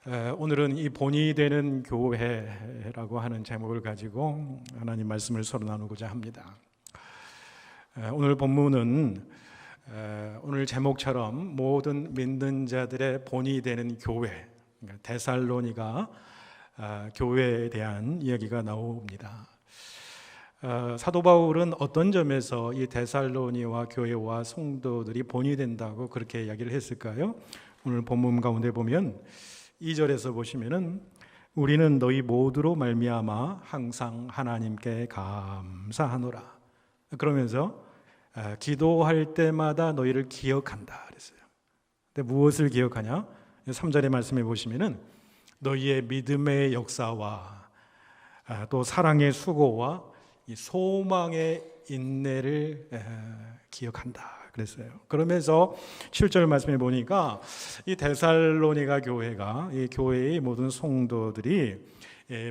오늘은 이 본이 되는 교회라고 하는 제목을 가지고 하나님 말씀을 서로 나누고자 합니다. 오늘 본문은 오늘 제목처럼 모든 믿는 자들의 본이 되는 교회, 그러니까 데살로니가 교회에 대한 이야기가 나옵니다. 사도 바울은 어떤 점에서 이 데살로니와 교회와 성도들이 본이 된다고 그렇게 이야기를 했을까요? 오늘 본문 가운데 보면 2절에서 보시면은 우리는 너희 모두로 말미암아 항상 하나님께 감사하노라. 그러면서 기도할 때마다 너희를 기억한다 그랬어요. 근데 무엇을 기억하냐? 3절의 말씀에 보시면은 너희의 믿음의 역사와 또 사랑의 수고와 이 소망의 인내를 기억한다 그랬어요. 그러면서 7절 말씀에 보니까 이 데살로니가 교회가 이 교회의 모든 성도들이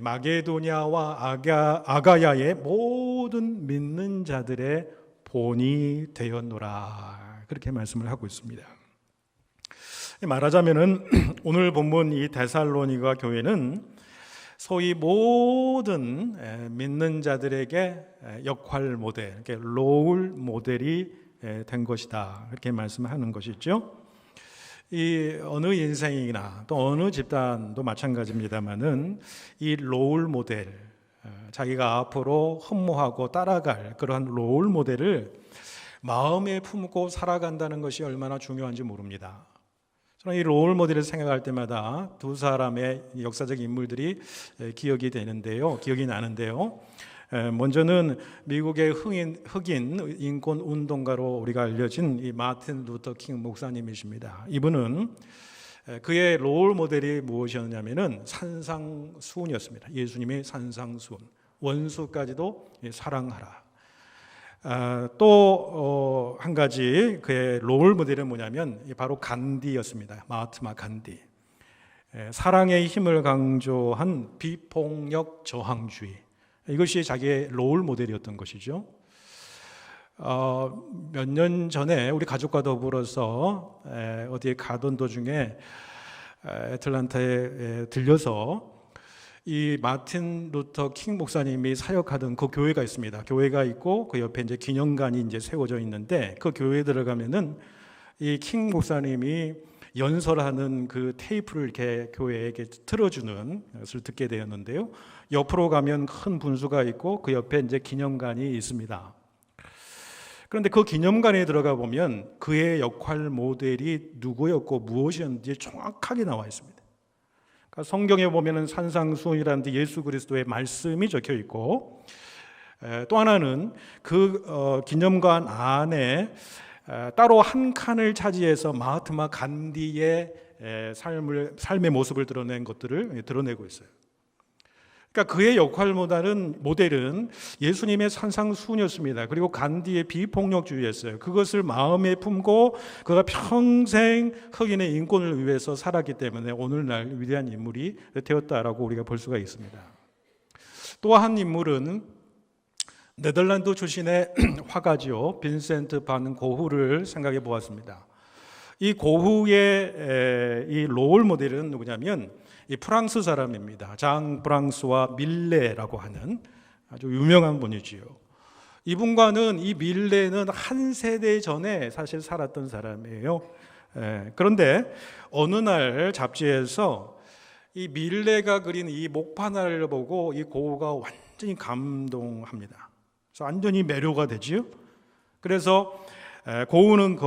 마게도냐와 아가야의 모든 믿는 자들의 본이 되었노라 그렇게 말씀을 하고 있습니다. 말하자면은 오늘 본문 이 데살로니가 교회는 소위 모든 믿는 자들에게 역할 모델, 롤 모델이 된 것이다. 그렇게 말씀하는 것이죠. 이 어느 인생이나 또 어느 집단도 마찬가지입니다만은 이 롤 모델, 자기가 앞으로 흠모하고 따라갈 그러한 롤 모델을 마음에 품고 살아간다는 것이 얼마나 중요한지 모릅니다. 저는 이 롤 모델을 생각할 때마다 두 사람의 역사적 인물들이 기억이 나는데요. 먼저는 미국의 흑인 인권 운동가로 우리가 알려진 이 마틴 루터 킹 목사님이십니다. 이분은 그의 롤 모델이 무엇이었냐면은 산상수훈이었습니다. 예수님의 산상수훈, 원수까지도 사랑하라. 또 한 가지 그의 롤 모델은 뭐냐면 바로 간디였습니다. 마하트마 간디. 사랑의 힘을 강조한 비폭력 저항주의. 이것이 자기의 롤 모델이었던 것이죠. 몇 년 전에 우리 가족과 더불어서 어디에 가던 도중에 애틀란타에 들려서 이 마틴 루터 킹 목사님이 사역하던 그 교회가 있습니다. 교회가 있고 그 옆에 이제 기념관이 이제 세워져 있는데 그 교회에 들어가면은 이 킹 목사님이 연설하는 그 테이프를 이렇게 교회에게 틀어주는 것을 듣게 되었는데요. 옆으로 가면 큰 분수가 있고 그 옆에 이제 기념관이 있습니다. 그런데 그 기념관에 들어가 보면 그의 역할 모델이 누구였고 무엇이었는지 정확하게 나와 있습니다. 그러니까 성경에 보면은 산상수훈이라는 데 예수 그리스도의 말씀이 적혀 있고 또 하나는 그 기념관 안에 따로 한 칸을 차지해서 마하트마 간디의 삶의 모습을 드러낸 것들을 드러내고 있어요. 그러니까 그의 역할 모델은 예수님의 산상수훈이었습니다. 그리고 간디의 비폭력주의였어요. 그것을 마음에 품고 그가 평생 흑인의 인권을 위해서 살았기 때문에 오늘날 위대한 인물이 되었다라고 우리가 볼 수가 있습니다. 또 한 인물은 네덜란드 출신의 화가죠. 빈센트 반 고흐를 생각해 보았습니다. 이 고흐의 이 롤 모델은 누구냐면 이 프랑스 사람입니다. 장 프랑스와 밀레라고 하는 아주 유명한 분이지요. 이분과는 이 밀레는 한 세대 전에 사실 살았던 사람이에요. 그런데 어느 날 잡지에서 이 밀레가 그린 이 목판화를 보고 이 고흐가 완전히 감동합니다. 그래서 완전히 매료가 되지요. 그래서 고흐는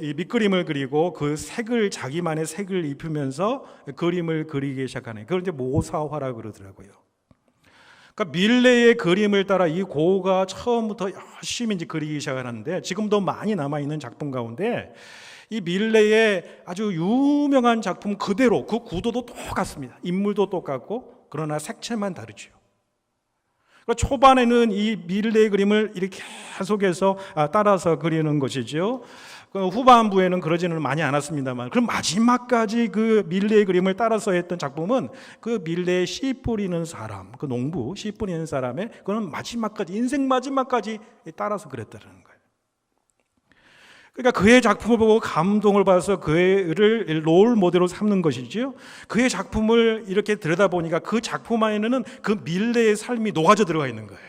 이 밑그림을 그리고 그 색을 자기만의 색을 입히면서 그림을 그리기 시작하는 그걸 이제 모사화라 그러더라고요. 그러니까 밀레의 그림을 따라 이 고흐가 처음부터 열심히 이제 그리기 시작하는데 지금도 많이 남아 있는 작품 가운데 이 밀레의 아주 유명한 작품 그대로 그 구도도 똑같습니다. 인물도 똑같고 그러나 색채만 다르죠. 그러니까 초반에는 이 밀레의 그림을 이렇게 계속해서 따라서 그리는 것이죠. 후반부에는 그러지는 많이 않았습니다만, 그럼 마지막까지 그 밀레의 그림을 따라서 했던 작품은 그 밀레의 씨 뿌리는 사람, 그 농부 씨 뿌리는 사람의 그는 마지막까지 인생 마지막까지 따라서 그랬다는 거예요. 그러니까 그의 작품을 보고 감동을 받아서 그를 롤 모델로 삼는 것이지요. 그의 작품을 이렇게 들여다보니까 그 작품 안에는 그 밀레의 삶이 녹아져 들어가 있는 거예요.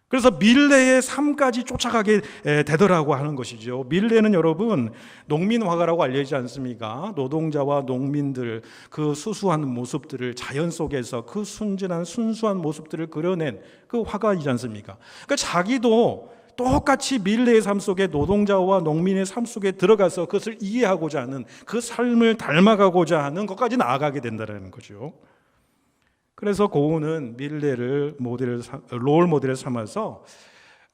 그래서 밀레의 삶까지 쫓아가게 되더라고 하는 것이죠. 밀레는 여러분 농민 화가라고 알려지지 않습니까? 노동자와 농민들 그 수수한 모습들을 자연 속에서 그 순진한 순수한 모습들을 그려낸 그 화가이지 않습니까? 그러니까 자기도 똑같이 밀레의 삶 속에 노동자와 농민의 삶 속에 들어가서 그것을 이해하고자 하는 그 삶을 닮아가고자 하는 것까지 나아가게 된다는 거죠. 그래서 고흐는 밀레를 롤 모델을 삼아서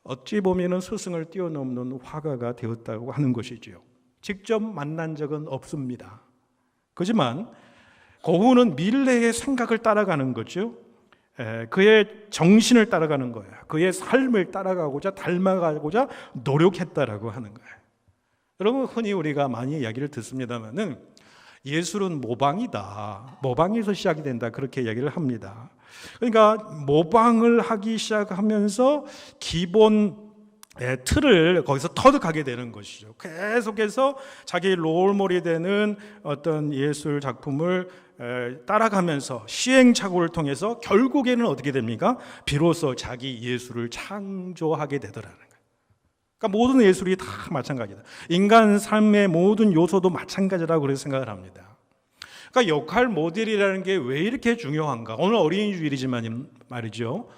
어찌 보면 스승을 뛰어넘는 화가가 되었다고 하는 것이지요. 직접 만난 적은 없습니다. 그렇지만 고흐는 밀레의 생각을 따라가는 거죠. 그의 정신을 따라가는 거예요. 그의 삶을 따라가고자 닮아가고자 노력했다라고 하는 거예요. 여러분 흔히 우리가 많이 이야기를 듣습니다만은 예술은 모방이다. 모방에서 시작이 된다. 그렇게 이야기를 합니다. 그러니까 모방을 하기 시작하면서 기본 틀을 거기서 터득하게 되는 것이죠. 계속해서 자기 롤모델이 되는 어떤 예술 작품을 따라가면서 시행착오를 통해서 결국에는 어떻게 됩니까? 비로소 자기 예술을 창조하게 되더라는 거예요. 그러니까 모든 예술이 다 마찬가지다. 인간 삶의 모든 요소도 마찬가지라고 그렇게 생각을 합니다. 그러니까 역할 모델이라는 게 왜 이렇게 중요한가? 오늘 어린이주일이지만 말이죠.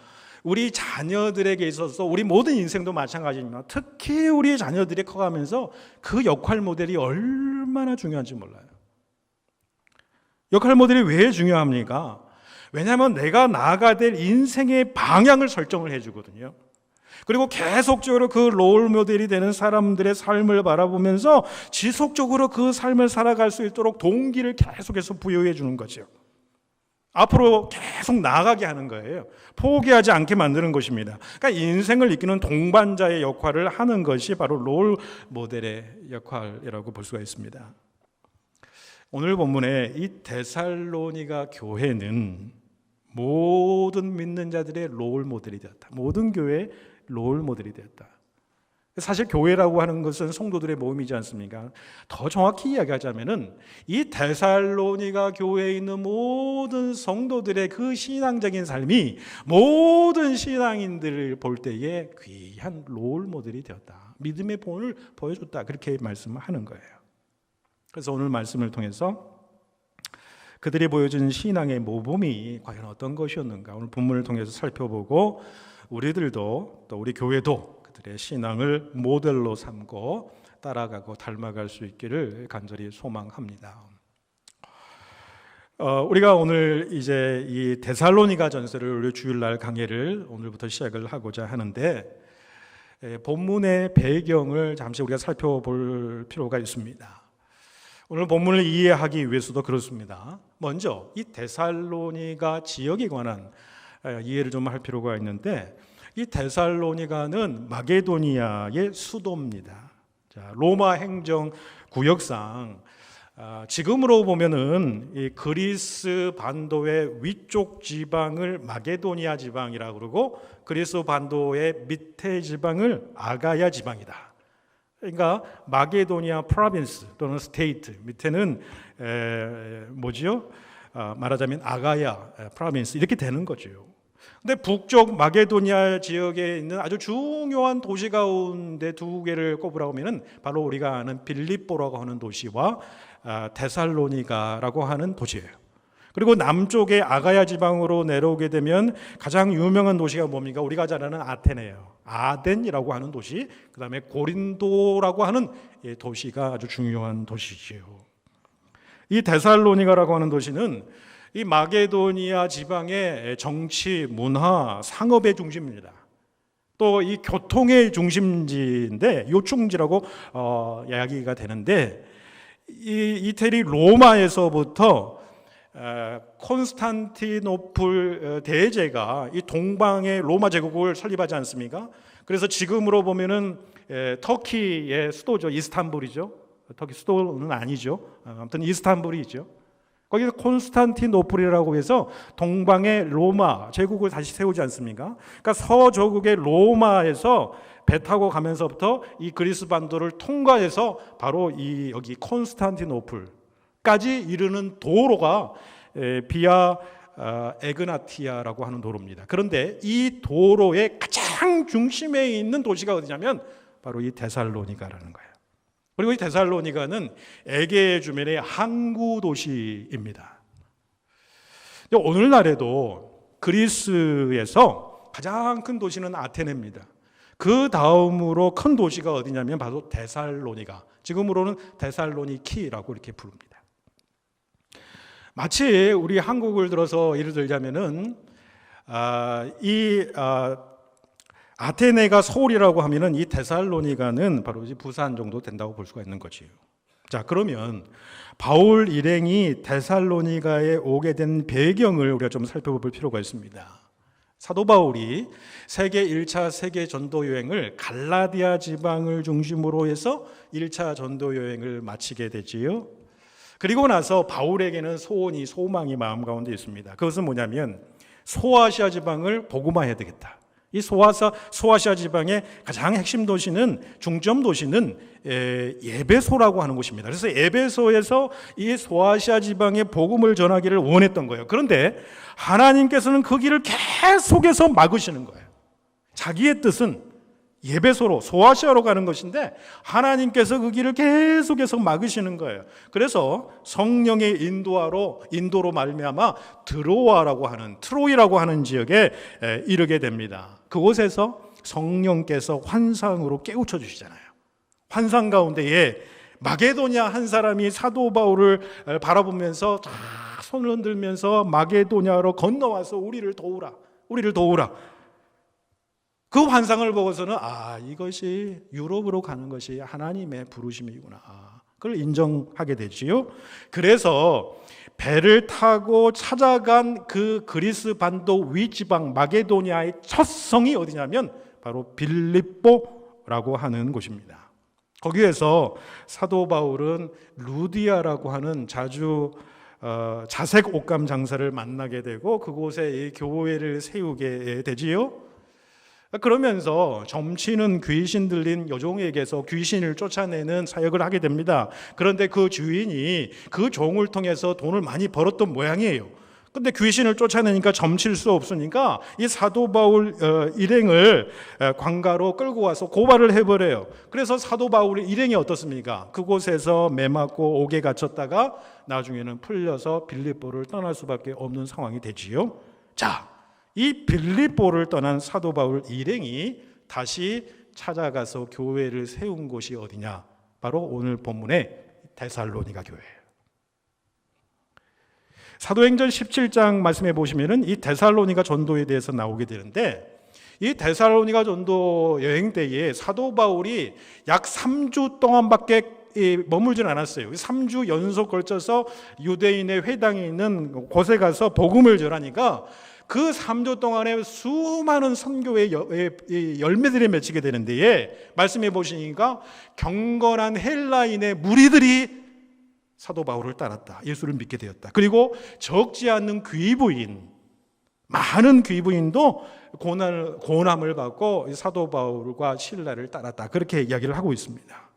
우리 자녀들에게 있어서 우리 모든 인생도 마찬가지입니다. 특히 우리 자녀들이 커가면서 그 역할 모델이 얼마나 중요한지 몰라요. 역할 모델이 왜 중요합니까? 왜냐하면 내가 나아가야 될 인생의 방향을 설정을 해주거든요. 그리고 계속적으로 그 롤 모델이 되는 사람들의 삶을 바라보면서 지속적으로 그 삶을 살아갈 수 있도록 동기를 계속해서 부여해 주는 거죠. 앞으로 계속 나아가게 하는 거예요. 포기하지 않게 만드는 것입니다. 그러니까 인생을 이끄는 동반자의 역할을 하는 것이 바로 롤 모델의 역할이라고 볼 수가 있습니다. 오늘 본문에 이 데살로니가 교회는 모든 믿는 자들의 롤 모델이 되었다. 모든 교회의 롤 모델이 되었다. 사실 교회라고 하는 것은 성도들의 모임이지 않습니까? 더 정확히 이야기하자면은 이 데살로니가 교회에 있는 모든 성도들의 그 신앙적인 삶이 모든 신앙인들을 볼 때에 귀한 롤 모델이 되었다. 믿음의 본을 보여줬다. 그렇게 말씀하는 거예요. 그래서 오늘 말씀을 통해서 그들이 보여준 신앙의 모범이 과연 어떤 것이었는가 오늘 본문을 통해서 살펴보고 우리들도 또 우리 교회도 그들의 신앙을 모델로 삼고 따라가고 닮아갈 수 있기를 간절히 소망합니다. 우리가 오늘 이제 이 데살로니가 전서를 우리 주일날 강해를 오늘부터 시작을 하고자 하는데 본문의 배경을 잠시 우리가 살펴볼 필요가 있습니다. 오늘 본문을 이해하기 위해서도 그렇습니다. 먼저 이 데살로니가 지역에 관한 이해를 좀 할 필요가 있는데 이 데살로니가는 마게도니아의 수도입니다. 자, 로마 행정 구역상 지금으로 보면은 이 그리스 반도의 위쪽 지방을 마게도니아 지방이라고 그러고 그리스 반도의 밑에 지방을 아가야 지방이다. 그러니까 마게도니아 프로빈스 또는 스테이트 밑에는 뭐지요? 말하자면 아가야 프로빈스 이렇게 되는 거죠. 근데 북쪽 마게도니아 지역에 있는 아주 중요한 도시 가운데 두 개를 꼽으라고 하면은 바로 우리가 아는 빌립보라고 하는 도시와 데살로니가라고 하는 도시예요. 그리고 남쪽의 아가야 지방으로 내려오게 되면 가장 유명한 도시가 뭡니까? 우리가 잘 아는 아테네예요. 아덴이라고 하는 도시, 그 다음에 고린도라고 하는 도시가 아주 중요한 도시지요. 이 데살로니가라고 하는 도시는 이 마게도니아 지방의 정치, 문화, 상업의 중심입니다. 또 이 교통의 중심지인데 요충지라고 이야기가 되는데 이 이태리 로마에서부터 콘스탄티노플 대제가 이 동방의 로마 제국을 설립하지 않습니까? 그래서 지금으로 보면은 터키의 수도죠. 이스탄불이죠. 터키 수도는 아니죠. 아무튼 이스탄불이죠. 거기서 콘스탄티노플이라고 해서 동방의 로마 제국을 다시 세우지 않습니까? 그러니까 서저국의 로마에서 배 타고 가면서부터 이 그리스 반도를 통과해서 바로 이 여기 콘스탄티노플까지 이르는 도로가 비아 에그나티아라고 하는 도로입니다. 그런데 이 도로의 가장 중심에 있는 도시가 어디냐면 바로 이 데살로니가라는 거예요. 그리고 이 데살로니가는 에게 주변의 항구 도시입니다. 오늘날에도 그리스에서 가장 큰 도시는 아테네입니다. 그 다음으로 큰 도시가 어디냐면 바로 데살로니가, 지금으로는 데살로니키라고 이렇게 부릅니다. 마치 우리 한국을 들어서 예를 들자면은 아테네가 서울이라고 하면은 이 데살로니가는 바로 부산 정도 된다고 볼 수가 있는 거지요. 자, 그러면 바울 일행이 데살로니가에 오게 된 배경을 우리가 좀 살펴볼 필요가 있습니다. 사도 바울이 세계 1차 세계 전도 여행을 갈라디아 지방을 중심으로 해서 1차 전도 여행을 마치게 되지요. 그리고 나서 바울에게는 소망이 마음 가운데 있습니다. 그것은 뭐냐면 소아시아 지방을 복음화해야 되겠다. 이 소아시아 지방의 가장 핵심 도시는, 중점 도시는 에베소라고 하는 곳입니다. 그래서 에베소에서 이 소아시아 지방의 복음을 전하기를 원했던 거예요. 그런데 하나님께서는 그 길을 계속해서 막으시는 거예요. 자기의 뜻은 에베소로, 소아시아로 가는 것인데 하나님께서 그 길을 계속해서 막으시는 거예요. 그래서 성령의 인도로 말미암아 드로아라고 하는, 트로이라고 하는 지역에 이르게 됩니다. 그곳에서 성령께서 환상으로 깨우쳐 주시잖아요. 환상 가운데에 마게도냐 한 사람이 사도 바울을 바라보면서 다 손을 흔들면서 마게도냐로 건너와서 우리를 도우라. 그 환상을 보고서는 이것이 유럽으로 가는 것이 하나님의 부르심이구나. 그걸 인정하게 되지요. 그래서 배를 타고 찾아간 그 그리스 반도 위지방 마게도니아의 첫 성이 어디냐면 바로 빌립보라고 하는 곳입니다. 거기에서 사도 바울은 루디아라고 하는 자색 옷감 장사를 만나게 되고 그곳에 이 교회를 세우게 되지요. 그러면서 점치는 귀신 들린 여종에게서 귀신을 쫓아내는 사역을 하게 됩니다. 그런데 그 주인이 그 종을 통해서 돈을 많이 벌었던 모양이에요. 근데 귀신을 쫓아내니까 점칠 수 없으니까 이 사도 바울 일행을 관가로 끌고 와서 고발을 해버려요. 그래서 사도 바울 일행이 어떻습니까? 그곳에서 매맞고 옥에 갇혔다가 나중에는 풀려서 빌립보를 떠날 수밖에 없는 상황이 되지요. 자, 이 빌립보를 떠난 사도 바울 일행이 다시 찾아가서 교회를 세운 곳이 어디냐? 바로 오늘 본문의 데살로니가 교회예요. 사도행전 17장 말씀해 보시면은 이 데살로니가 전도에 대해서 나오게 되는데, 이 데살로니가 전도 여행 때에 사도 바울이 약 3주 동안밖에 머물진 않았어요. 3주 연속 걸쳐서 유대인의 회당에 있는 곳에 가서 복음을 전하니까 그 3주 동안에 수많은 선교의 열매들이 맺히게 되는데, 말씀해 보시니까 경건한 헬라인의 무리들이 사도 바울을 따랐다. 예수를 믿게 되었다. 그리고 적지 않는 많은 귀부인도 고난을 받고 사도 바울과 실라를 따랐다. 그렇게 이야기를 하고 있습니다.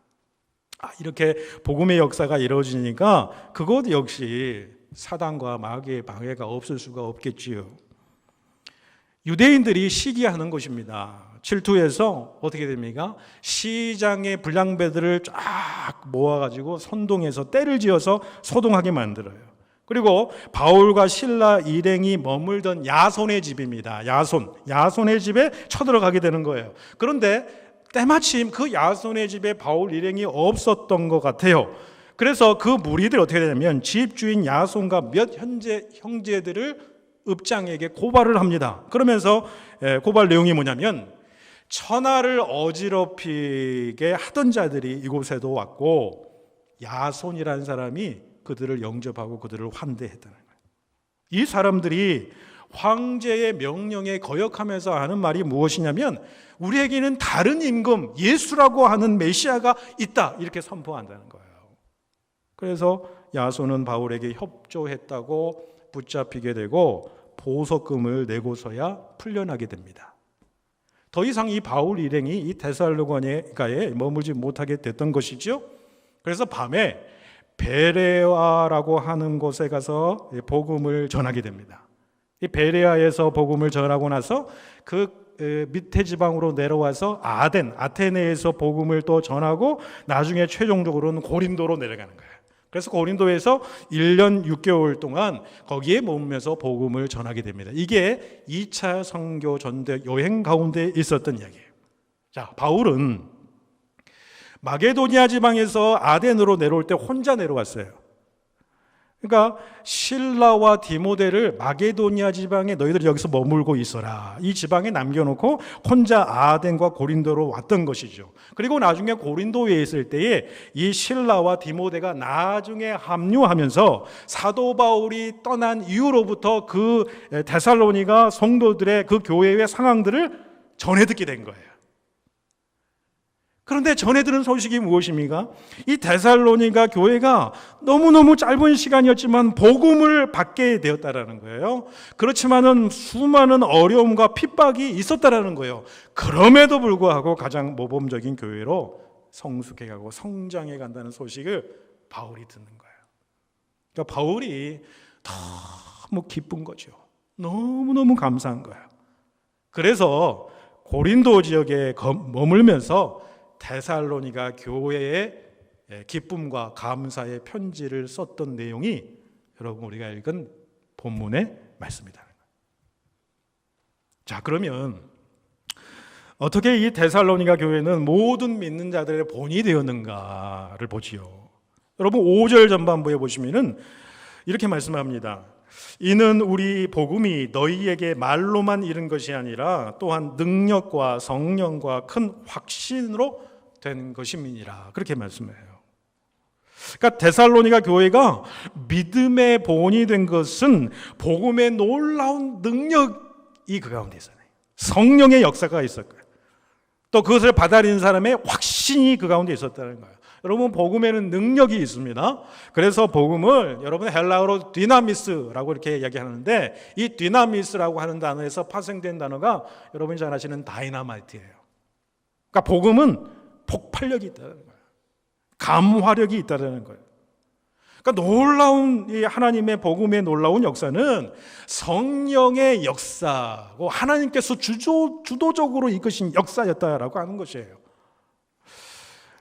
이렇게 복음의 역사가 이루어지니까 그것 역시 사단과 마귀의 방해가 없을 수가 없겠지요. 유대인들이 시기하는 것입니다. 질투해서 어떻게 됩니까? 시장의 불량배들을 쫙 모아가지고 선동해서 떼를 지어서 소동하게 만들어요. 그리고 바울과 실라 일행이 머물던 야손의 집입니다. 야손의 집에 쳐들어가게 되는 거예요. 그런데 때마침 그 야손의 집에 바울 일행이 없었던 것 같아요. 그래서 그 무리들이 어떻게 되냐면 집주인 야손과 몇 형제들을 읍장에게 고발을 합니다. 그러면서 고발 내용이 뭐냐면, 천하를 어지럽히게 하던 자들이 이곳에도 왔고 야손이라는 사람이 그들을 영접하고 그들을 환대했다는 거예요. 이 사람들이 황제의 명령에 거역하면서 하는 말이 무엇이냐면, 우리에게는 다른 임금 예수라고 하는 메시아가 있다, 이렇게 선포한다는 거예요. 그래서 야손은 바울에게 협조했다고 붙잡히게 되고 보석금을 내고서야 풀려나게 됩니다. 더 이상 이 바울 일행이 이 데살로니가에 머물지 못하게 됐던 것이죠. 그래서 밤에 베레아라고 하는 곳에 가서 복음을 전하게 됩니다. 이 베레아에서 복음을 전하고 나서 그 밑에 지방으로 내려와서 아테네에서 복음을 또 전하고 나중에 최종적으로는 고린도로 내려가는 거예요. 그래서 고린도에서 1년 6개월 동안 거기에 머물면서 복음을 전하게 됩니다. 이게 2차 선교 전대 여행 가운데 있었던 이야기예요. 자, 바울은 마게도니아 지방에서 아덴으로 내려올 때 혼자 내려왔어요. 그러니까 실라와 디모데를 마게도니아 지방에 너희들 여기서 머물고 있어라, 이 지방에 남겨놓고 혼자 아덴과 고린도로 왔던 것이죠. 그리고 나중에 고린도에 있을 때에 이 실라와 디모데가 나중에 합류하면서 사도 바울이 떠난 이후로부터 그 데살로니가 성도들의 그 교회의 상황들을 전해 듣게 된 거예요. 그런데 전해 들은 소식이 무엇입니까? 이 데살로니가 교회가 너무너무 짧은 시간이었지만 복음을 받게 되었다라는 거예요. 그렇지만은 수많은 어려움과 핍박이 있었다라는 거예요. 그럼에도 불구하고 가장 모범적인 교회로 성숙해가고 성장해 간다는 소식을 바울이 듣는 거예요. 그러니까 바울이 너무 기쁜 거죠. 너무너무 감사한 거예요. 그래서 고린도 지역에 머물면서 데살로니가 교회의 기쁨과 감사의 편지를 썼던 내용이 여러분 우리가 읽은 본문의 말씀이다. 자, 그러면 어떻게 이 데살로니가 교회는 모든 믿는 자들의 본이 되었는가를 보지요. 여러분 5절 전반부에 보시면은 이렇게 말씀합니다. 이는 우리 복음이 너희에게 말로만 이른 것이 아니라 또한 능력과 성령과 큰 확신으로 된 것임이니라, 그렇게 말씀해요. 그러니까 데살로니가 교회가 믿음의 본이 된 것은 복음의 놀라운 능력이 그 가운데 있어요. 성령의 역사가 있었고요. 또 그것을 받아들인 사람의 확신이 그 가운데 있었다는 거예요. 여러분 복음에는 능력이 있습니다. 그래서 복음을 여러분 헬라어로 디나미스라고 이렇게 이야기하는데, 이 디나미스라고 하는 단어에서 파생된 단어가 여러분이 잘 아시는 다이나마이트예요. 그러니까 복음은 폭발력이 있다는 거예요. 감화력이 있다는 거예요. 그러니까 놀라운 이 하나님의 복음의 놀라운 역사는 성령의 역사고 하나님께서 주도적으로 이끄신 역사였다라고 하는 것이에요.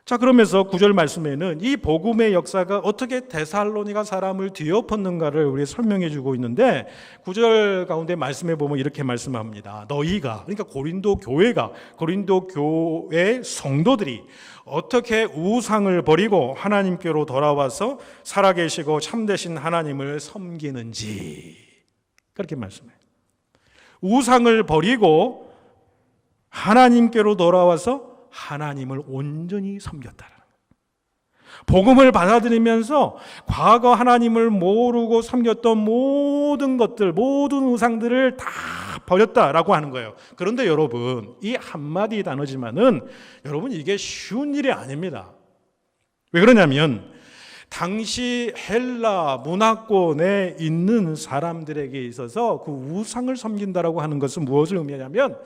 자, 그러면서 9절 말씀에는 이 복음의 역사가 어떻게 데살로니가 사람을 뒤엎었는가를 우리 설명해 주고 있는데, 9절 가운데 말씀해 보면 이렇게 말씀합니다. 너희가, 그러니까 고린도 교회가, 고린도 교회 성도들이 어떻게 우상을 버리고 하나님께로 돌아와서 살아계시고 참되신 하나님을 섬기는지, 그렇게 말씀해요. 우상을 버리고 하나님께로 돌아와서 하나님을 온전히 섬겼다라는 거예요. 복음을 받아들이면서 과거 하나님을 모르고 섬겼던 모든 것들, 모든 우상들을 다 버렸다라고 하는 거예요. 그런데 여러분, 이 한마디 단어지만은 여러분 이게 쉬운 일이 아닙니다. 왜 그러냐면 당시 헬라 문화권에 있는 사람들에게 있어서 그 우상을 섬긴다라고 하는 것은 무엇을 의미하냐면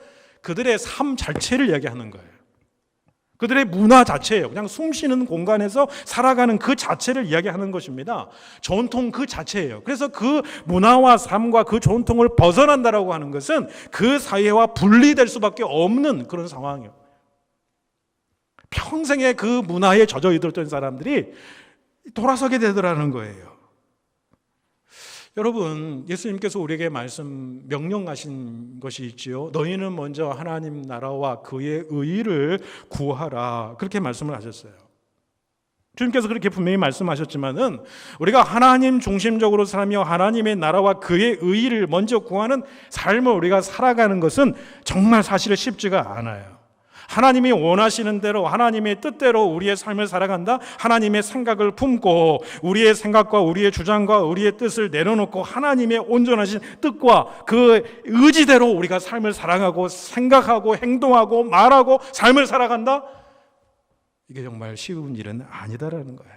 그들의 삶 자체를 이야기하는 거예요. 그들의 문화 자체예요. 그냥 숨쉬는 공간에서 살아가는 그 자체를 이야기하는 것입니다. 전통 그 자체예요. 그래서 그 문화와 삶과 그 전통을 벗어난다라고 하는 것은 그 사회와 분리될 수밖에 없는 그런 상황이에요. 평생에 그 문화에 젖어 있었던 사람들이 돌아서게 되더라는 거예요. 여러분, 예수님께서 우리에게 명령하신 것이 있지요. 너희는 먼저 하나님 나라와 그의 의를 구하라, 그렇게 말씀을 하셨어요. 주님께서 그렇게 분명히 말씀하셨지만은 우리가 하나님 중심적으로 살며 하나님의 나라와 그의 의를 먼저 구하는 삶을 우리가 살아가는 것은 정말 사실 쉽지가 않아요. 하나님이 원하시는 대로 하나님의 뜻대로 우리의 삶을 살아간다. 하나님의 생각을 품고 우리의 생각과 우리의 주장과 우리의 뜻을 내려놓고 하나님의 온전하신 뜻과 그 의지대로 우리가 삶을 살아가고 생각하고 행동하고 말하고 삶을 살아간다. 이게 정말 쉬운 일은 아니다라는 거예요.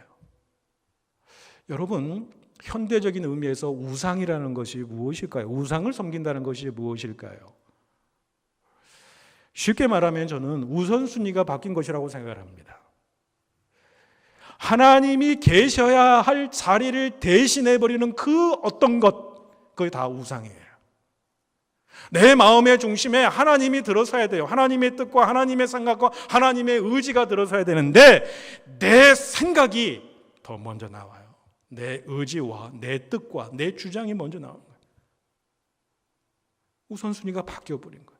여러분, 현대적인 의미에서 우상이라는 것이 무엇일까요? 우상을 섬긴다는 것이 무엇일까요? 쉽게 말하면 저는 우선순위가 바뀐 것이라고 생각을 합니다. 하나님이 계셔야 할 자리를 대신해버리는 그 어떤 것, 그게 다 우상이에요. 내 마음의 중심에 하나님이 들어서야 돼요. 하나님의 뜻과 하나님의 생각과 하나님의 의지가 들어서야 되는데 내 생각이 더 먼저 나와요. 내 의지와 내 뜻과 내 주장이 먼저 나오는 거예요. 우선순위가 바뀌어버린 거예요.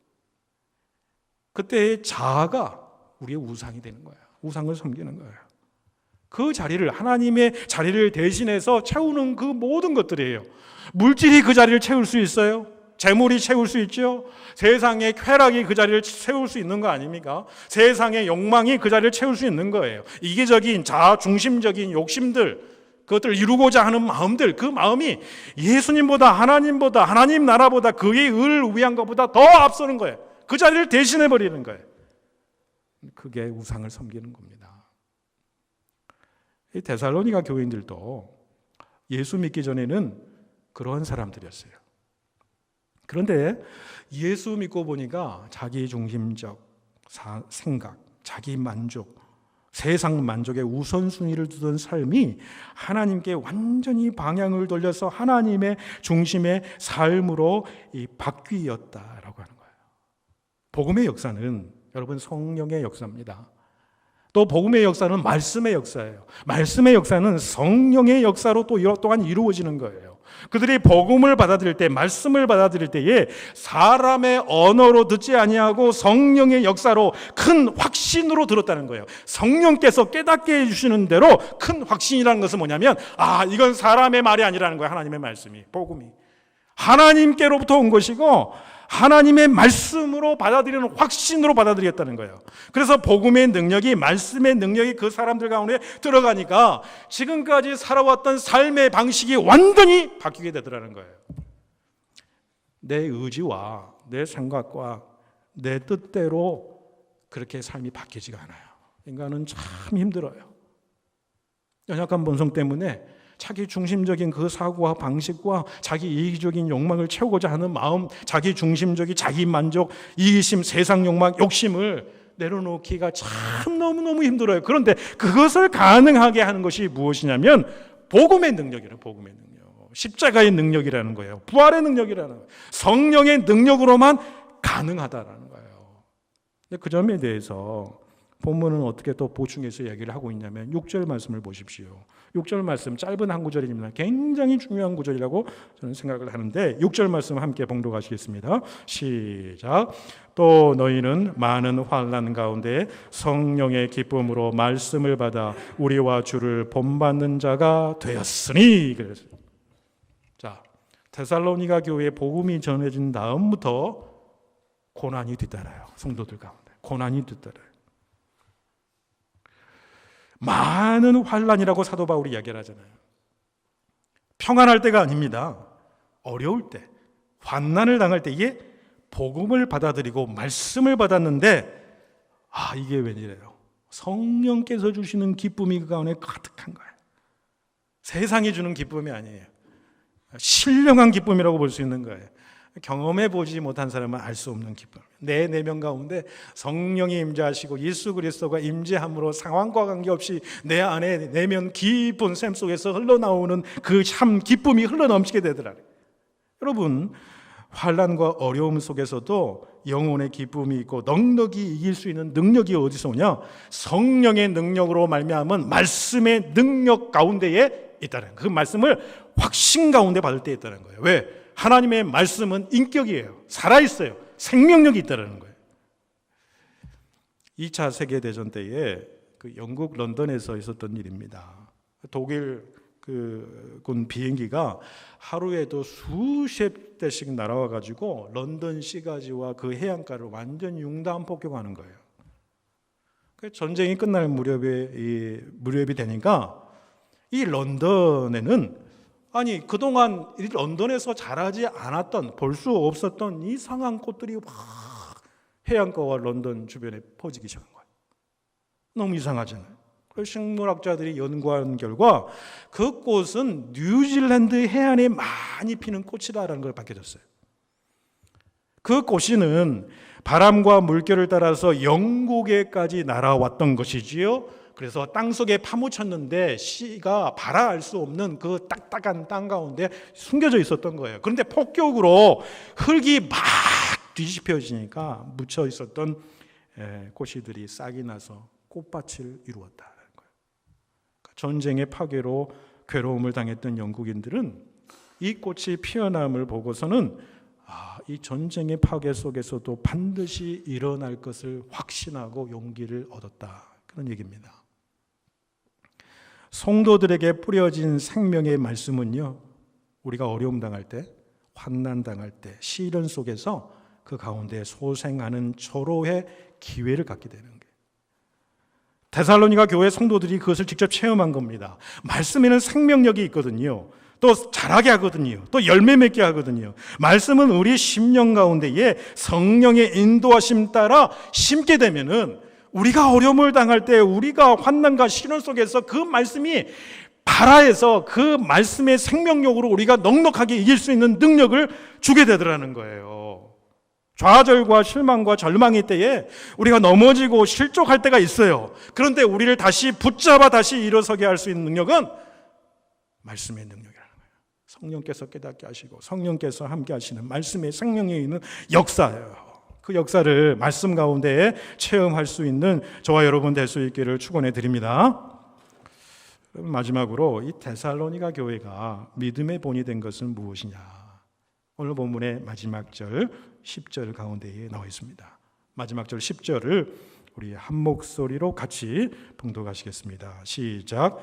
그때의 자아가 우리의 우상이 되는 거예요. 우상을 섬기는 거예요. 그 자리를, 하나님의 자리를 대신해서 채우는 그 모든 것들이에요. 물질이 그 자리를 채울 수 있어요? 재물이 채울 수 있죠? 세상의 쾌락이 그 자리를 채울 수 있는 거 아닙니까? 세상의 욕망이 그 자리를 채울 수 있는 거예요. 이기적인 자아 중심적인 욕심들, 그것들을 이루고자 하는 마음들, 그 마음이 예수님보다 하나님보다 하나님 나라보다 그의 의를 위한 것보다 더 앞서는 거예요. 그 자리를 대신해버리는 거예요. 그게 우상을 섬기는 겁니다. 이 데살로니가 교인들도 예수 믿기 전에는 그런 사람들이었어요. 그런데 예수 믿고 보니까 자기 중심적 생각, 자기 만족, 세상 만족의 우선순위를 두던 삶이 하나님께 완전히 방향을 돌려서 하나님의 중심의 삶으로 바뀌었다라고 하는 거예요. 복음의 역사는 여러분 성령의 역사입니다. 또 복음의 역사는 말씀의 역사예요. 말씀의 역사는 성령의 역사로 또 또한 이루어지는 거예요. 그들이 복음을 받아들일 때, 말씀을 받아들일 때에 사람의 언어로 듣지 아니하고 성령의 역사로 큰 확신으로 들었다는 거예요. 성령께서 깨닫게 해주시는 대로 큰 확신이라는 것은 뭐냐면, 이건 사람의 말이 아니라는 거예요. 하나님의 말씀이, 복음이 하나님께로부터 온 것이고 하나님의 말씀으로 받아들이는 확신으로 받아들였다는 거예요. 그래서 복음의 능력이, 말씀의 능력이 그 사람들 가운데 들어가니까 지금까지 살아왔던 삶의 방식이 완전히 바뀌게 되더라는 거예요. 내 의지와 내 생각과 내 뜻대로 그렇게 삶이 바뀌지가 않아요. 인간은 참 힘들어요. 연약한 본성 때문에 자기 중심적인 그 사고와 방식과 자기 이기적인 욕망을 채우고자 하는 마음, 자기 중심적인 자기 만족, 이기심, 세상 욕망, 욕심을 내려놓기가 참 너무너무 힘들어요. 그런데 그것을 가능하게 하는 것이 무엇이냐면 복음의 능력이에요. 복음의 능력. 십자가의 능력이라는 거예요. 부활의 능력이라는 거예요. 성령의 능력으로만 가능하다라는 거예요. 근데 그 점에 대해서 본문은 어떻게 또 보충해서 얘기를 하고 있냐면 6절 말씀을 보십시오. 6절 말씀 짧은 한 구절입니다. 굉장히 중요한 구절이라고 저는 생각을 하는데 6절 말씀 함께 봉독하시겠습니다. 시작. 또 너희는 많은 환난 가운데 성령의 기쁨으로 말씀을 받아 우리와 주를 본받는 자가 되었으니. 그랬어요. 자, 데살로니가 교회에 복음이 전해진 다음부터 고난이 뒤따라요. 성도들 가운데 고난이 뒤따라요. 많은 환난이라고 사도 바울이 이야기를 하잖아요. 평안할 때가 아닙니다. 어려울 때, 환난을 당할 때에 복음을 받아들이고 말씀을 받았는데 이게 웬일이에요? 성령께서 주시는 기쁨이 그 가운데 가득한 거예요. 세상이 주는 기쁨이 아니에요. 신령한 기쁨이라고 볼 수 있는 거예요. 경험해 보지 못한 사람은 알 수 없는 기쁨. 내 내면 가운데 성령이 임재하시고 예수 그리스도가 임재함으로 상황과 관계없이 내 안에 내면 깊은 샘 속에서 흘러나오는 그 참 기쁨이 흘러넘치게 되더라고요. 여러분, 환난과 어려움 속에서도 영혼의 기쁨이 있고 넉넉히 이길 수 있는 능력이 어디서 오냐? 성령의 능력으로 말미암은 말씀의 능력 가운데에 있다는 거예요. 그 말씀을 확신 가운데 받을 때 있다는 거예요. 왜? 하나님의 말씀은 인격이에요. 살아있어요. 생명력이 있다는 거예요. 2차 세계대전 때에 그 영국 런던에서 있었던 일입니다. 독일 군 비행기가 하루에도 수십 대씩 날아와 가지고 런던 시가지와 그 해안가를 완전히 융단 폭격하는 거예요. 전쟁이 끝날 무렵이 되니까 이 런던에는 그동안 이 런던에서 자라지 않았던, 볼 수 없었던 이상한 꽃들이 막 해안가와 런던 주변에 퍼지기 시작한 거예요. 너무 이상하잖아요. 그 식물학자들이 연구한 결과 그 꽃은 뉴질랜드 해안에 많이 피는 꽃이다라는 걸 밝혀졌어요. 그 꽃씨는 바람과 물결을 따라서 영국에까지 날아왔던 것이지요. 그래서 땅속에 파묻혔는데 씨가 바라알 수 없는 그 딱딱한 땅 가운데 숨겨져 있었던 거예요. 그런데 폭격으로 흙이 막 뒤집혀지니까 묻혀 있었던 꽃씨들이 싹이 나서 꽃밭을 이루었다는 거예요. 전쟁의 파괴로 괴로움을 당했던 영국인들은 이 꽃이 피어남을 보고서는 이 전쟁의 파괴 속에서도 반드시 일어날 것을 확신하고 용기를 얻었다. 그런 얘기입니다. 성도들에게 뿌려진 생명의 말씀은요, 우리가 어려움 당할 때, 환난 당할 때, 시련 속에서 그 가운데 소생하는 절호의 기회를 갖게 되는 거예요. 데살로니가 교회 성도들이 그것을 직접 체험한 겁니다. 말씀에는 생명력이 있거든요. 또 자라게 하거든요. 또 열매 맺게 하거든요. 말씀은 우리 심령 가운데에 성령의 인도하심 따라 심게 되면은 우리가 어려움을 당할 때, 우리가 환난과 시련 속에서 그 말씀이 발화해서 그 말씀의 생명력으로 우리가 넉넉하게 이길 수 있는 능력을 주게 되더라는 거예요. 좌절과 실망과 절망의 때에 우리가 넘어지고 실족할 때가 있어요. 그런데 우리를 다시 붙잡아 다시 일어서게 할 수 있는 능력은 말씀의 능력이라는 거예요. 성령께서 깨닫게 하시고 성령께서 함께 하시는 말씀의 생명에 있는 역사예요. 그 역사를 말씀 가운데 체험할 수 있는 저와 여러분 될 수 있기를 축원해 드립니다. 마지막으로 이 데살로니가 교회가 믿음의 본이 된 것은 무엇이냐? 오늘 본문의 마지막 절 10절 가운데에 나와 있습니다. 마지막 절 10절을 우리 한 목소리로 같이 봉독하시겠습니다. 시작.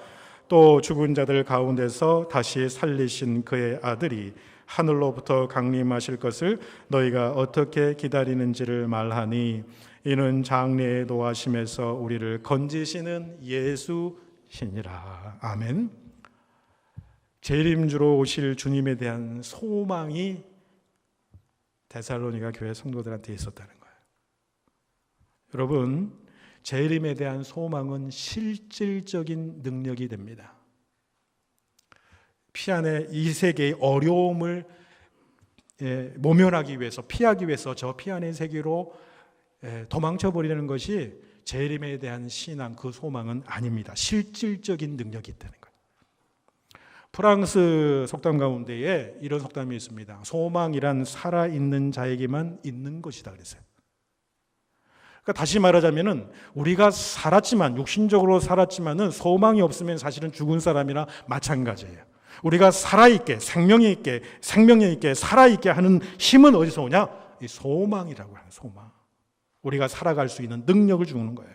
또 죽은 자들 가운데서 다시 살리신 그의 아들이 하늘로부터 강림하실 것을 너희가 어떻게 기다리는지를 말하니 이는 장래의 노하심에서 우리를 건지시는 예수시니라. 아멘. 재림주로 오실 주님에 대한 소망이 데살로니가 교회 성도들한테 있었다는 거예요. 여러분, 재림에 대한 소망은 실질적인 능력이 됩니다. 피안의 이 세계의 어려움을 모면하기 위해서, 피하기 위해서 저 피안의 세계로 도망쳐버리는 것이 재림에 대한 신앙, 그 소망은 아닙니다. 실질적인 능력이 있다는 거예요. 프랑스 속담 가운데에 이런 속담이 있습니다. 소망이란 살아있는 자에게만 있는 것이다 그랬어요. 그러니까 다시 말하자면은 우리가 살았지만, 육신적으로 살았지만은 소망이 없으면 사실은 죽은 사람이나 마찬가지예요. 우리가 살아있게, 생명이 있게, 생명력 있게, 살아있게 하는 힘은 어디서 오냐? 이 소망이라고 하는 소망. 우리가 살아갈 수 있는 능력을 주는 거예요.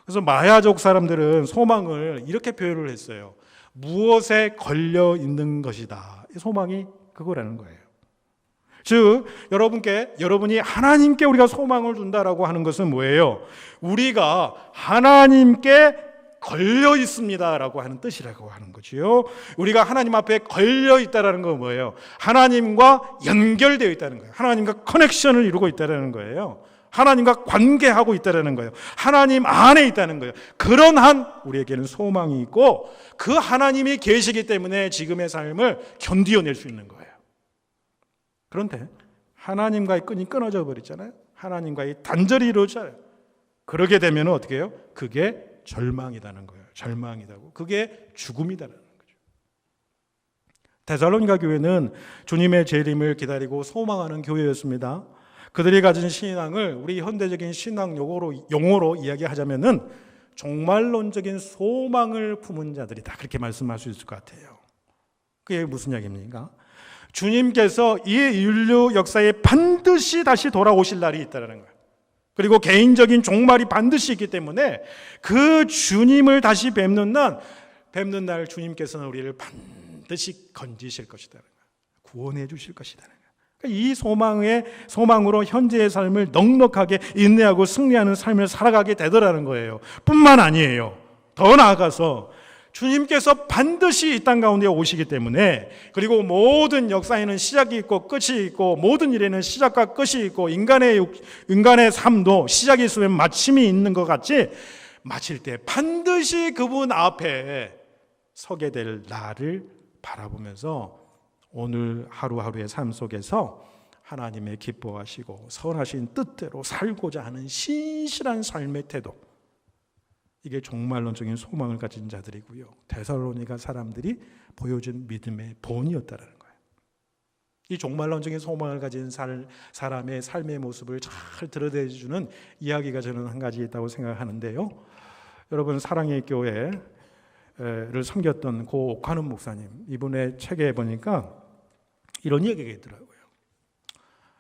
그래서 마야족 사람들은 소망을 이렇게 표현을 했어요. 무엇에 걸려 있는 것이다. 이 소망이 그거라는 거예요. 즉, 여러분이 하나님께 우리가 소망을 준다라고 하는 것은 뭐예요? 우리가 하나님께 걸려 있습니다라고 하는 뜻이라고 하는 거지요. 우리가 하나님 앞에 걸려 있다라는 건 뭐예요? 하나님과 연결되어 있다는 거예요. 하나님과 커넥션을 이루고 있다라는 거예요. 하나님과 관계하고 있다라는 거예요. 하나님 안에 있다는 거예요. 그런 한 우리에게는 소망이 있고 그 하나님이 계시기 때문에 지금의 삶을 견디어낼 수 있는 거예요. 그런데 하나님과의 끈이 끊어져 버리잖아요. 하나님과의 단절이 이루어져요. 그러게 되면 어떻게 해요? 그게 절망이라는 거예요. 절망이라고. 그게 죽음이라는 거죠. 데살로니가 교회는 주님의 재림을 기다리고 소망하는 교회였습니다. 그들이 가진 신앙을 우리 현대적인 신앙 용어로 이야기하자면은 종말론적인 소망을 품은 자들이다. 그렇게 말씀할 수 있을 것 같아요. 그게 무슨 이야기입니까? 주님께서 이 인류 역사에 반드시 다시 돌아오실 날이 있다는 거예요. 그리고 개인적인 종말이 반드시 있기 때문에 그 주님을 다시 뵙는 날 주님께서는 우리를 반드시 건지실 것이다. 구원해 주실 것이다. 이 소망으로 현재의 삶을 넉넉하게 인내하고 승리하는 삶을 살아가게 되더라는 거예요. 뿐만 아니에요. 더 나아가서 주님께서 반드시 이 땅 가운데 오시기 때문에, 그리고 모든 역사에는 시작이 있고 끝이 있고 모든 일에는 시작과 끝이 있고 인간의 삶도 시작이 있으면 마침이 있는 것 같이 마칠 때 반드시 그분 앞에 서게 될 나를 바라보면서 오늘 하루하루의 삶 속에서 하나님의 기뻐하시고 선하신 뜻대로 살고자 하는 신실한 삶의 태도, 이게 종말론적인 소망을 가진 자들이고요, 데살로니가 사람들이 보여준 믿음의 본이었다는 거예요. 이 종말론적인 소망을 가진 사람의 삶의 모습을 잘 드러내주는 이야기가 저는 한 가지 있다고 생각하는데요. 여러분, 사랑의 교회를 섬겼던 고 옥환은 목사님, 이분의 책에 보니까 이런 이야기가 있더라고요.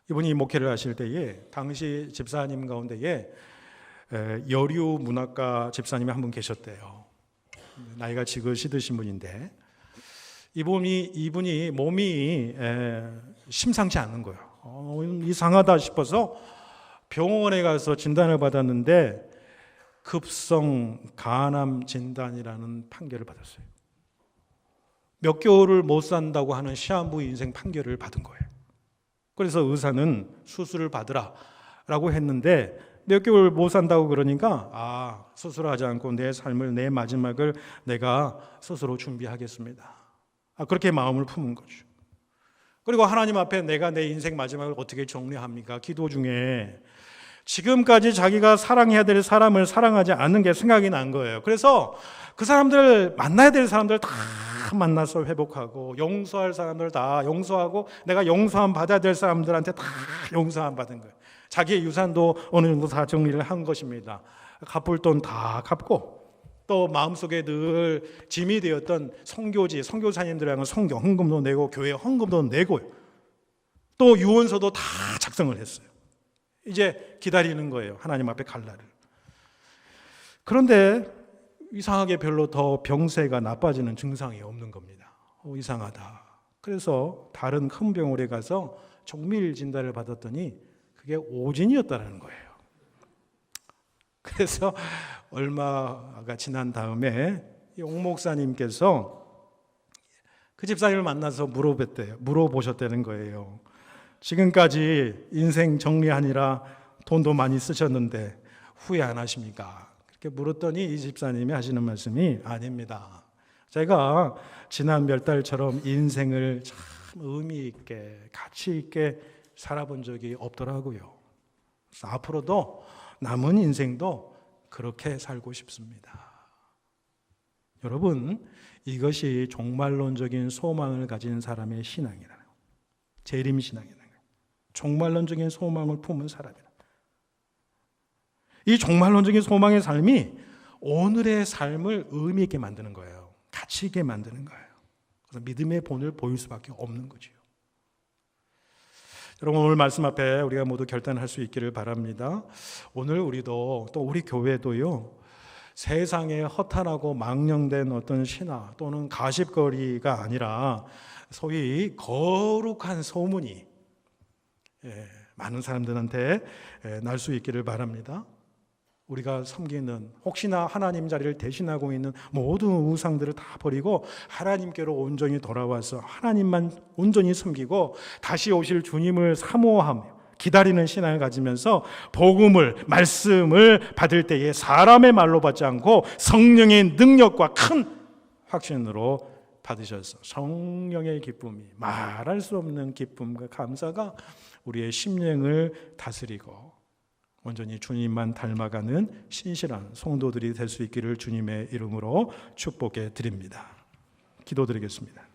이분이 목회를 하실 때에 당시 집사님 가운데에 여류 문학가 집사님이 한 분 계셨대요. 나이가 지긋시드신 분인데 이분이 몸이 심상치 않은 거예요. 이상하다 싶어서 병원에 가서 진단을 받았는데 급성 간암 진단이라는 판결을 받았어요. 몇 개월을 못 산다고 하는 시한부 인생 판결을 받은 거예요. 그래서 의사는 수술을 받으라 라고 했는데 몇 개월 못 산다고 그러니까 수술하지 않고 내 삶을, 내 마지막을 내가 스스로 준비하겠습니다. 그렇게 마음을 품은 거죠. 그리고 하나님 앞에 내가 내 인생 마지막을 어떻게 정리합니까? 기도 중에 지금까지 자기가 사랑해야 될 사람을 사랑하지 않는 게 생각이 난 거예요. 그래서 그 사람들, 만나야 될 사람들 다 만나서 회복하고, 용서할 사람들 다 용서하고, 내가 용서함 받아야 될 사람들한테 다 용서함 받은 거예요. 자기의 유산도 어느 정도 다 정리를 한 것입니다. 갚을 돈 다 갚고, 또 마음속에 늘 짐이 되었던 선교지, 선교사님들이랑 선교 헌금도 내고, 교회 헌금도 내고, 또 유언서도 다 작성을 했어요. 이제 기다리는 거예요, 하나님 앞에 갈 날을. 그런데 이상하게 별로 더 병세가 나빠지는 증상이 없는 겁니다. 이상하다. 그래서 다른 큰 병원에 가서 정밀 진단을 받았더니 그게 오진이었다는 거예요. 그래서 얼마가 지난 다음에 옥 목사님께서 그 집사님을 만나서 물어보셨다는 거예요. 지금까지 인생 정리하느라 돈도 많이 쓰셨는데 후회 안 하십니까? 그렇게 물었더니 이 집사님이 하시는 말씀이, 아닙니다. 제가 지난 몇 달처럼 인생을 참 의미 있게, 가치 있게 살아본 적이 없더라고요. 그래서 앞으로도 남은 인생도 그렇게 살고 싶습니다. 여러분, 이것이 종말론적인 소망을 가진 사람의 신앙이라는 거예요. 재림신앙이라는 거예요. 종말론적인 소망을 품은 사람이라. 이 종말론적인 소망의 삶이 오늘의 삶을 의미 있게 만드는 거예요. 가치 있게 만드는 거예요. 그래서 믿음의 본을 보일 수밖에 없는 거죠. 여러분, 오늘 말씀 앞에 우리가 모두 결단할 수 있기를 바랍니다. 오늘 우리도, 또 우리 교회도요, 세상에 허탄하고 망령된 어떤 신화 또는 가십거리가 아니라 소위 거룩한 소문이 많은 사람들한테 날 수 있기를 바랍니다. 우리가 섬기는, 혹시나 하나님 자리를 대신하고 있는 모든 우상들을 다 버리고 하나님께로 온전히 돌아와서 하나님만 온전히 섬기고 다시 오실 주님을 사모하며 기다리는 신앙을 가지면서 복음을, 말씀을 받을 때에 사람의 말로 받지 않고 성령의 능력과 큰 확신으로 받으셔서 성령의 기쁨이, 말할 수 없는 기쁨과 감사가 우리의 심령을 다스리고 온전히 주님만 닮아가는 신실한 성도들이 될 수 있기를 주님의 이름으로 축복해 드립니다. 기도드리겠습니다.